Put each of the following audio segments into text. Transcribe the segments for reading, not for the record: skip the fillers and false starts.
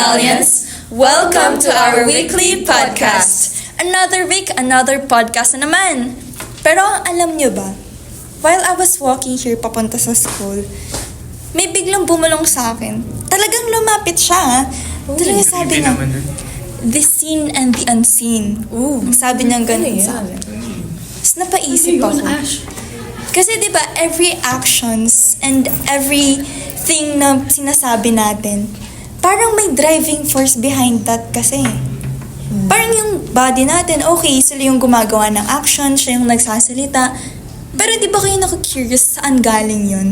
Italians! Welcome to our weekly podcast! Another week, another podcast na naman. Pero alam nyo ba, while I was walking here papunta sa school, may biglang bumulong sa akin. Talagang lumapit siya. Talagang sabi niya, the seen and the unseen. Sabi niya ganun sa akin. Tapos napaisip ako. Kasi diba, every actions and everything na sinasabi natin, parang may driving force behind that kasi. Parang yung body natin, okay, sila yung gumagawa ng action, siya yung nagsasalita. Pero di ba kayo naku-curious saan galing yun?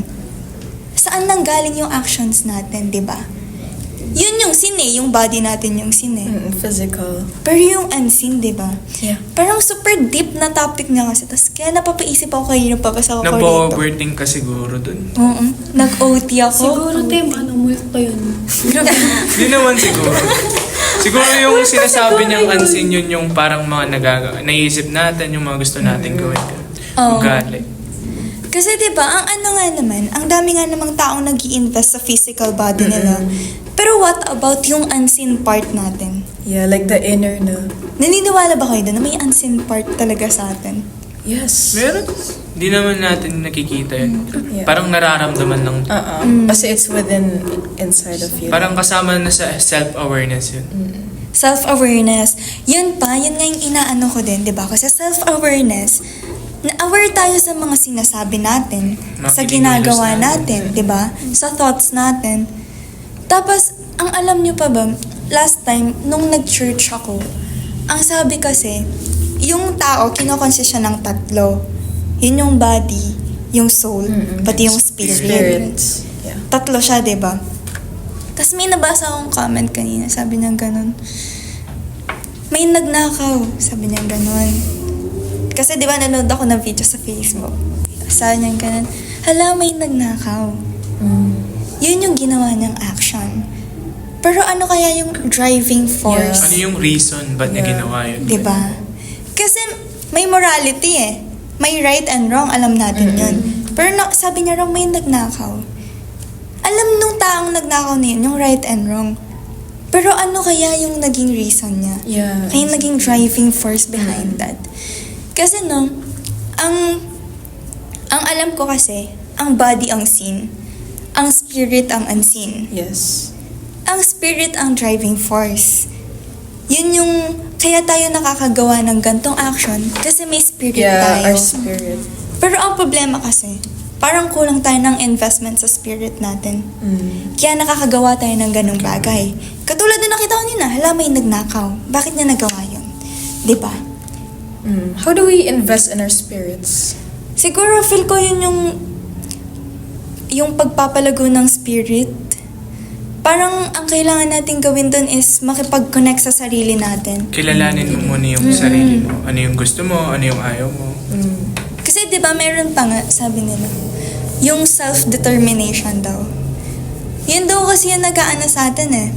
Saan nanggaling yung actions natin, di ba? Yun yung scene eh, yung body natin yung scene eh. Physical. Pero yung unseen, di ba? Yeah. Parang super deep na topic nga kasi. Tapos kaya napapaisip ako kayo, napapasa ako rito. Nag-overthink ka siguro dun. Oo. Nag-OT ako. Siguro, ano multo yun. Hindi naman siguro. Siguro yung sinasabi niyang unseen yun yung parang mga naiisip natin, yung mga gusto natin gawin. Ugali. Kasi diba, ang ano nga naman, ang dami nga namang taong nag-i-invest sa physical body nila. Pero what about yung unseen part natin? Yeah, like the inner na. Naniniwala ba kayo doon na may unseen part talaga sa atin? Yes. Meron. Hindi naman natin nakikita yun. Yeah. Parang nararamdaman lang. Kasi it's within, inside of you. Parang kasama na sa self-awareness yun. Self-awareness. Yun pa, yun nga yung inaano ko din, diba? Kasi self-awareness, na-aware tayo sa mga sinasabi natin, sa ginagawa natin, diba? Sa thoughts natin. Tapos, ang alam nyo pa ba, last time, nung nag-church ako, ang sabi kasi, yung tao, kinokonsist siya ng tatlo. Yun yung body, yung soul, pati yung spirit. Spirits. Yeah. Tatlo siya, diba? Tapos may nabasa akong comment kanina, sabi niya ganun. May nagnakaw, sabi niya ganun. Kasi diba nanood ako ng video sa Facebook. Sabi niya ganun, hala may nagnakaw. Yun yung ginawa niyang action. Pero ano kaya yung driving force? Ano yung reason ba't niya ginawa yun? Diba? Kasi may morality eh. May right and wrong, alam natin yun. Pero sabi niya raw may nagnakaw. Alam nung taong nagnakaw na yun, yung right and wrong. Pero ano kaya yung naging reason niya? Yeah. Kaya yung naging driving force behind that. Kasi no, ang alam ko kasi, ang body ang seen. Ang spirit ang unseen. Yes. Ang spirit ang driving force. Yun yung, kaya tayo nakakagawa ng gantong action kasi may spirit tayo. Our spirit. Pero ang problema kasi, parang kulang tayo ng investment sa spirit natin. Kaya nakakagawa tayo ng ganong bagay. Katulad na nakita ko nila, hala may nagnakaw. Bakit niya nagawa yun? Diba? How do we invest in our spirits? Siguro feel ko yun yung pagpapalago ng spirit. Parang ang kailangan natin gawin doon is makipag-connect sa sarili natin. Kilalanin mo muna yung sarili mo. Ano yung gusto mo, ano yung ayaw mo. Kasi 'di ba meron pa nga sabi nila, yung self-determination daw. Yun daw kasi yung nag-aano sa atin eh.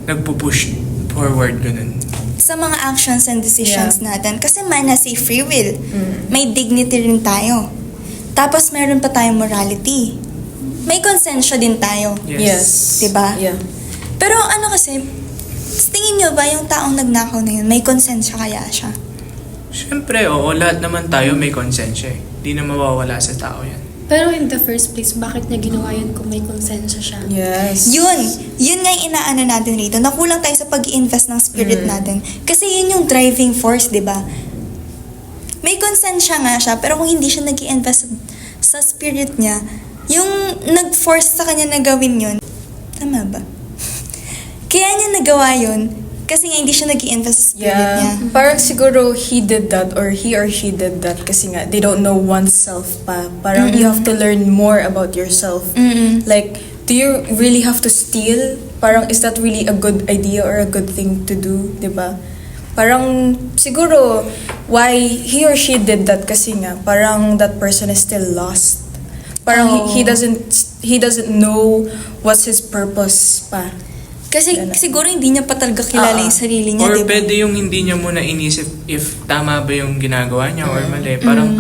Nagpo-push forward ganun. Sa mga actions and decisions natin. Kasi man has a free will. May dignity rin tayo. Tapos meron pa tayong morality. May konsensya din tayo. Yes. Diba? Yeah. Pero ano kasi, tingin nyo ba yung taong nagnakaw na yun, may konsensya kaya siya? Siyempre, oo. Lahat naman tayo may konsensya eh. Di na mawawala sa tao yan. Pero in the first place, bakit niya ginawa yun kung may konsensya siya? Yes. Yun nga yung inaano natin rito. Nakulang tayo sa pag-i-invest ng spirit natin. Kasi yun yung driving force, di ba? May konsensya nga siya, pero kung hindi siya nag-i-invest sa spirit niya, yung nag-force sa kanya na gawin yun, tama ba? Kaya niya nagawa yun, kasi nga hindi siya nag-i-invest sa spirit niya. Parang siguro he did that or he or she did that kasi nga they don't know oneself pa. Parang you have to learn more about yourself. Like, do you really have to steal? Parang is that really a good idea or a good thing to do, 'di ba? Parang siguro why he or she did that kasi nga parang that person is still lost. Parang he doesn't know what's his purpose pa. Kasi siguro hindi niya pa talaga kilala yung sarili niya, Or di ba? pwede yung hindi niya muna inisip if tama ba yung ginagawa niya or mali. Parang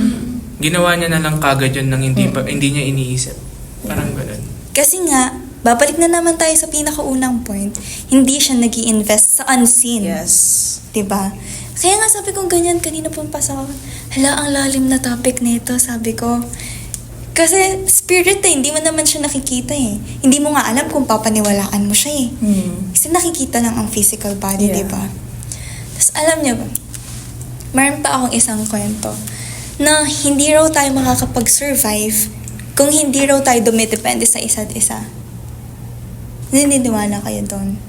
ginawa niya na lang kagad yun nang hindi niya iniisip. Parang ganun. Kasi nga, babalik na naman tayo sa pinakaunang point, hindi siya nag-i-invest sa unseen. Yes. Diba? Kaya nga sabi ko ganyan, kanina pumapasok ako, hala, ang lalim na topic nito, sabi ko. Kasi spirit hindi mo naman siya nakikita eh. Hindi mo nga alam kung papaniwalaan mo siya eh. Kasi nakikita lang ang physical body, Yeah. diba? Tapos alam niyo ba, mayroon pa akong isang kwento na hindi raw tayo makakapag-survive kung hindi raw tayo dumidepende sa isa't isa. Naniniwala kayo doon?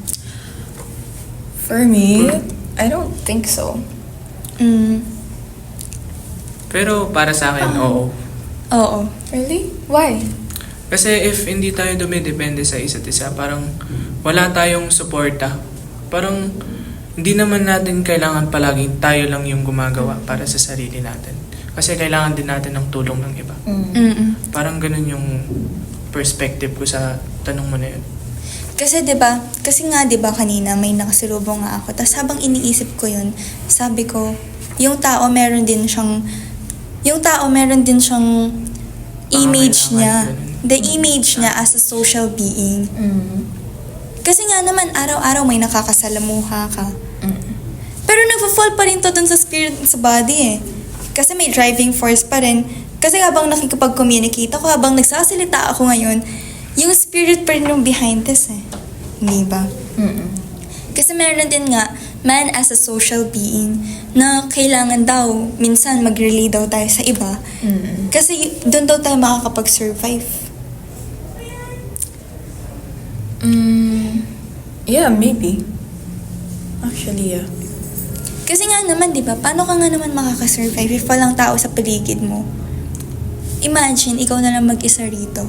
For me, I don't think so. Pero para sa akin, oo. Oo. Really? Why? Kasi if hindi tayo dumidepende sa isa't isa, parang wala tayong suporta. Parang hindi naman natin kailangan palaging tayo lang yung gumagawa para sa sarili natin. Kasi kailangan din natin ng tulong ng iba. Parang ganun yung perspective ko sa tanong mo na yun. Kasi 'di ba? Kasi nga 'di ba kanina may nakasalubong nga ako. Tapos habang iniisip ko 'yun, sabi ko, yung tao meron din siyang image niya. The image niya as a social being. Kasi nga naman araw-araw may nakakasalamuha ka. Pero nagfa-fall pa rin to dun sa spirit sa body eh. Kasi may driving force pa rin. Kasi habang nakikipag-communicate ako, habang nagsasalita ako ngayon, yung spirit pa rin yung behind this eh. Hindi ba? Kasi meron din nga, man as a social being, na kailangan daw, minsan mag-relay daw tayo sa iba. Kasi doon daw tayo makakapag-survive. Yeah, maybe. Actually, yeah. Kasi nga naman, di ba, paano ka nga naman makakasurvive if walang tao sa paligid mo? Imagine, ikaw na lang mag-isa rito.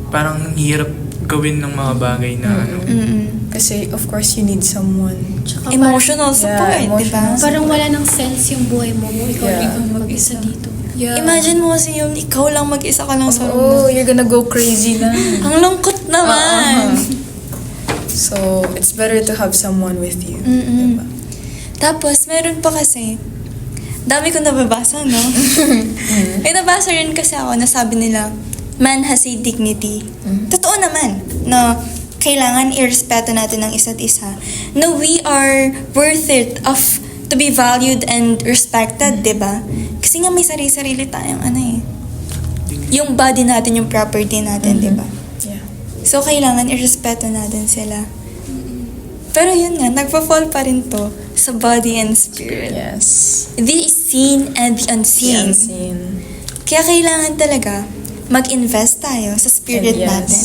Parang hirap gawin ng mga bagay na ano. Kasi, of course, you need someone. Tsaka Emotional support, di ba? emotional Parang wala nang sense yung buhay mo. Ikaw Yeah. lang mag-isa dito. Yeah. Imagine mo kasi yung ikaw lang mag-isa ka lang sa Oh, room. you're gonna go crazy na. Ang lungkot naman. So, it's better to have someone with you. Mm-mm. Diba? Tapos, meron pa kasi, dami ko nababasa, no? May nabasa rin kasi ako na sabi nila, man has a dignity. Totoo naman, na kailangan irespeto natin ng isa't isa. Na we are worth it of to be valued and respected, di ba? Kasi nga may sarili-sarili tayong ano eh. Yung body natin, yung property natin, di ba? Yeah. So, kailangan irespeto natin sila. Pero yun nga, nagpa-fall pa rin to sa body and spirit. Yes. The seen and the unseen. Unseen. Kaya kailangan talaga mag-invest tayo sa spirit Yes. natin.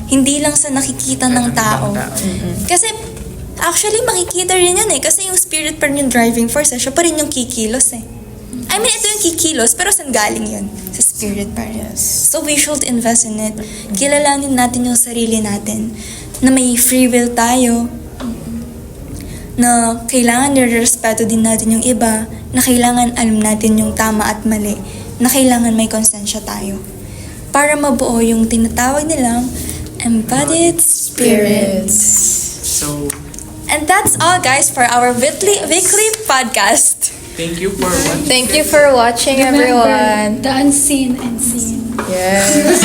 Hindi lang sa nakikita ng tao. Kasi, actually, makikita rin yan eh. Kasi yung spirit pa rin yung driving force. Siya pa rin yung kikilos eh. I mean, ito yung kikilos, pero saan galing yun? Sa spirit pa rin. Yes. So, we should invest in it. Kilalanin natin yung sarili natin. Na may free will tayo. Na kailangan nirespeto din natin yung iba. Na kailangan alam natin yung tama at mali. Na kailangan may konsensya tayo. Para mabuo yung tinatawag nilang embodied spirits. So, And that's all, guys, for our weekly podcast. thank you for watching. Thank you for watching, everyone. The unseen and seen. Yes.